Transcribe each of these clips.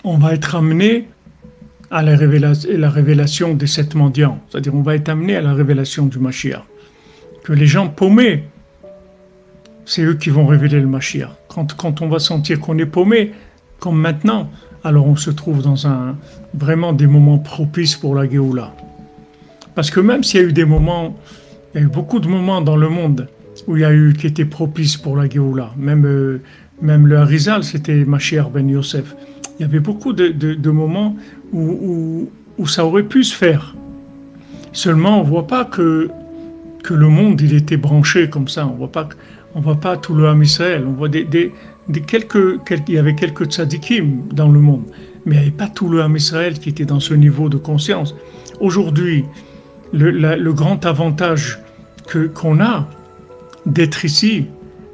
on va être amené à la révélation des 7 mendiants. C'est-à-dire, on va être amené à la révélation du Mashiach. Que les gens paumés, c'est eux qui vont révéler le Mashiach. Quand on va sentir qu'on est paumé, comme maintenant, alors on se trouve dans vraiment des moments propices pour la Géoula. Parce que même s'il y a eu des moments, il y a eu beaucoup de moments dans le monde où il y a eu qui étaient propices pour la Géoula. Même le Harizal, c'était Mashiach ben Yosef. Il y avait beaucoup de moments où ça aurait pu se faire. Seulement, on ne voit pas que le monde il était branché comme ça. On voit pas tout le Ham Israël. On voit il y avait quelques tzadikim dans le monde, mais il n'y avait pas tout le Ham Israël qui était dans ce niveau de conscience. Aujourd'hui, le grand avantage qu'on a d'être ici,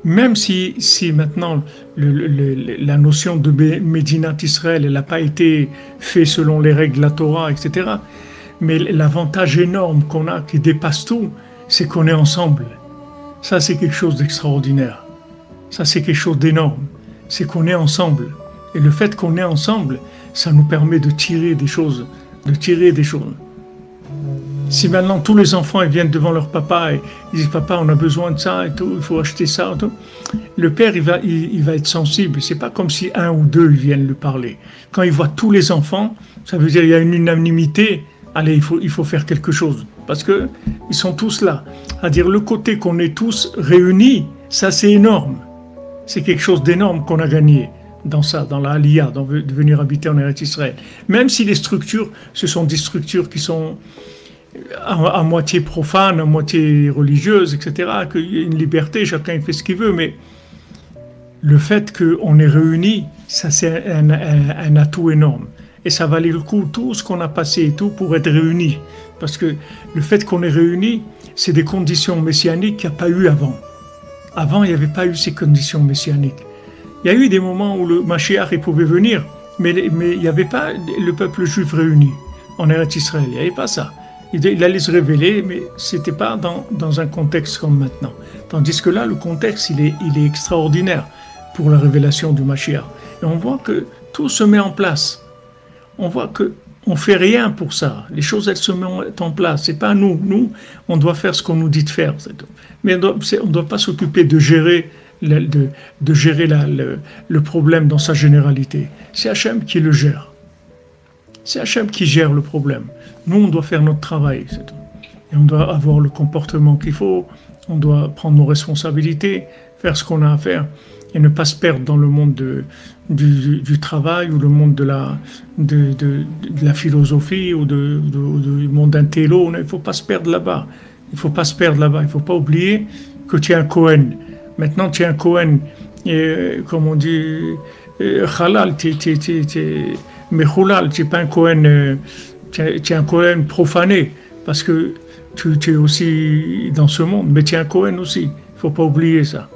même si maintenant la notion de Médinat Israël n'a pas été faite selon les règles de la Torah, etc., mais l'avantage énorme qu'on a, qui dépasse tout, c'est qu'on est ensemble. Ça, c'est quelque chose d'extraordinaire. Ça, c'est quelque chose d'énorme. C'est qu'on est ensemble. Et le fait qu'on est ensemble, ça nous permet de tirer des choses. Si maintenant tous les enfants ils viennent devant leur papa et ils disent papa on a besoin de ça et tout, il faut acheter ça et tout, le père il va être sensible. C'est pas comme si un ou deux ils viennent lui parler. Quand il voit tous les enfants, ça veut dire qu'il y a une unanimité. Allez, il faut faire quelque chose parce que ils sont tous là. C'est-à-dire le côté qu'on est tous réunis, ça c'est énorme. C'est quelque chose d'énorme qu'on a gagné dans ça, dans la Aliyah, de venir habiter en Eretz Israël. Même si les structures, ce sont des structures qui sont à moitié profanes, à moitié religieuses, etc., qu'il y a une liberté, chacun fait ce qu'il veut, mais le fait qu'on est réunis, ça c'est un atout énorme. Et ça valait le coup, tout ce qu'on a passé et tout, pour être réunis. Parce que le fait qu'on est réunis, c'est des conditions messianiques qu'il n'y a pas eu avant. Avant, il n'y avait pas eu ces conditions messianiques. Il y a eu des moments où le Mashiach il pouvait venir, mais il n'y avait pas le peuple juif réuni en Eretz Israël. Il n'y avait pas ça. Il allait se révéler, mais ce n'était pas dans un contexte comme maintenant. Tandis que là, le contexte, il est extraordinaire pour la révélation du Mashiach. Et on voit que tout se met en place. On voit qu'on ne fait rien pour ça. Les choses, elles se mettent en place. Ce n'est pas nous. Nous, on doit faire ce qu'on nous dit de faire. Mais on ne doit pas s'occuper de gérer le problème dans sa généralité. C'est Hachem qui le gère. C'est Hachem qui gère le problème. Nous, on doit faire notre travail. C'est tout. Et on doit avoir le comportement qu'il faut. On doit prendre nos responsabilités, faire ce qu'on a à faire et ne pas se perdre dans le monde du travail ou le monde de la philosophie ou du monde intello. Il ne faut pas se perdre là-bas. Il ne faut pas se perdre là-bas. Il ne faut pas oublier que tu es un Cohen. Maintenant, tu es un Cohen, comme on dit, halal, mais Choulal, tu n'es pas un Cohen, tu es un Cohen profané, parce que tu es aussi dans ce monde, mais tu es un Cohen aussi. Il ne faut pas oublier ça.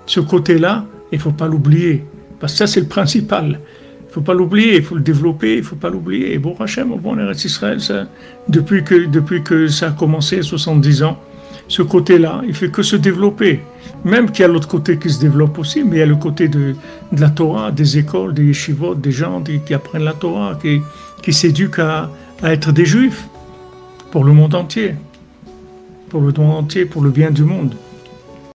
Ce côté-là, il ne faut pas l'oublier, parce que ça, c'est le principal. Il ne faut pas l'oublier, il faut le développer, il ne faut pas l'oublier. Et bon, Hachem, bon, Eretz Israël, ça, depuis que ça a commencé, 70 ans, ce côté-là, il ne fait que se développer. Même qu'il y a l'autre côté qui se développe aussi, mais il y a le côté de la Torah, des écoles, des yeshivot, des gens qui apprennent la Torah, qui s'éduquent à être des juifs pour le monde entier. Pour le monde entier, pour le bien du monde.